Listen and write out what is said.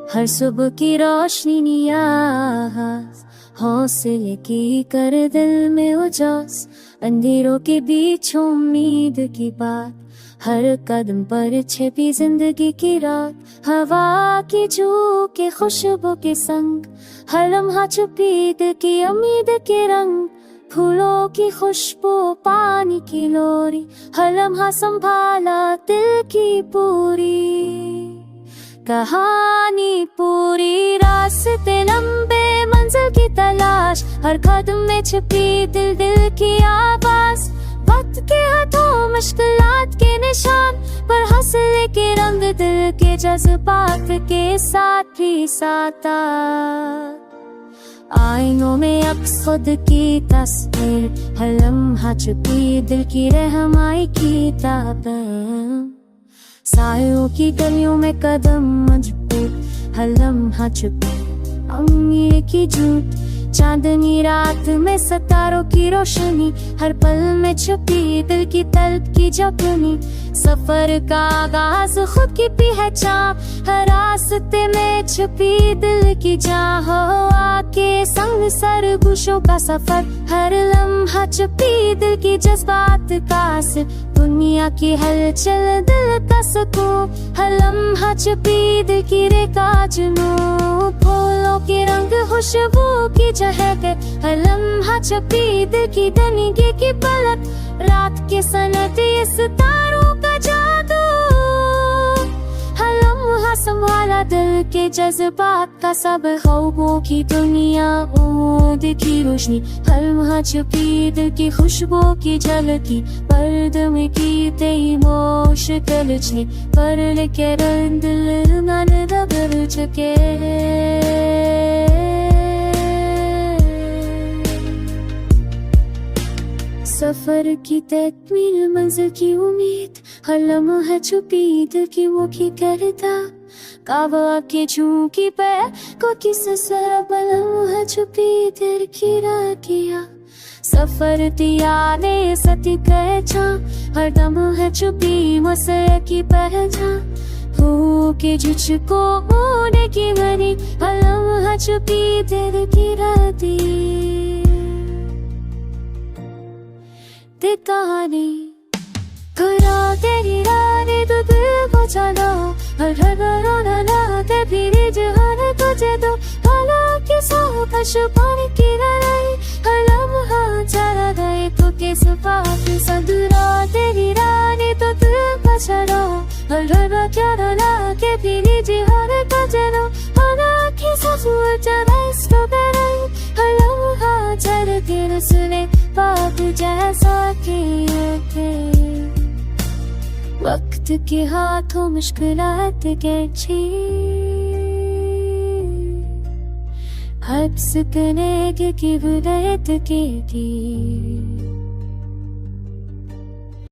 हर सुबह की रोशनी नियाज, हौसले की कर दिल में उजास। अंधेरों के बीच उम्मीद की बात, हर कदम पर छिपी जिंदगी की रात। हवा की झोंके खुशबू के संग, हर लम्हा छुपी दिल की उम्मीद के रंग। फूलों की खुशबू पानी की लोरी, हर लम्हा संभाला दिल की पूरी कहानी पूरी। रास्ते लंबे मंजिल की तलाश, हर कदम में छिपी दिल दिल की आवाज। वक्त के हाथों मुश्किलात के निशान, पर हौसले के रंग दिल के जज्बात के साथ ही साथ। आईनों में अक्स खुद की तस्वीर, हर लम्हा छुपी दिल की रहमाई की ताबीर। सायों की गलियों में कदम मजबूत, हर लम्हा छुपी उम्मीद की झूठ। चांदनी रात में सितारों की रोशनी, हर पल में छुपी दिल की तलब की जपनी। सफर का आगाज खुद की पहचान, हर रास्ते में छुपी दिल की चाह। आके संग सरगोशों का सफर, हर लम्हा छुपी दिल की जज्बात का असर। दुनिया की हलचल दिल का सुकून, हर लम्हा छुपी दिल की रेखा जुनून। फूलों के रंग खुशबू की चहक, हर लम्हा छुपी दिल की तनिके की पलक। रात के सनत ये सितारों का जादू, हर लम्हा संभाला दिल के जज्बात का सब। ख्वाबों की दुनिया उम्मीद की रोशनी, हर लम्हा छुपी दिल की खुशबू की झलकी। पर्दे में की तेरी मोश कलचनी, पर लेके रंग दिल मन दबर चुके। सफर की तकमील मंजिल की उम्मीद, हर लम्हा छुपी दिल की वो की करता। काबा के झुकी पे को किस लम्हा छुपी दिल की राखिया। सफर तियाने सती कहचा, हर दम है छुपी मसले की पहचान। हो के झुझको होने की बनी, हर लम्हा छुपी दिल की राती कहानी। खुदा तेरी रानी तो दिल को चलो, हर रोना ते फिर जहान तुझे दो। हालां के साथ छुपाने की लड़ाई, हर लम्हा चला गए तो किस बात। सदरा तेरी रानी तो दिल को चलो, हर रोना के फिर जहान तुझे दो। हालां के साथ चला इसको बेराई, हर लम्हा चल के रसले बात जैसा कि वक्त के हाथों मुश्किलात के हद सकने की बुरात की थी।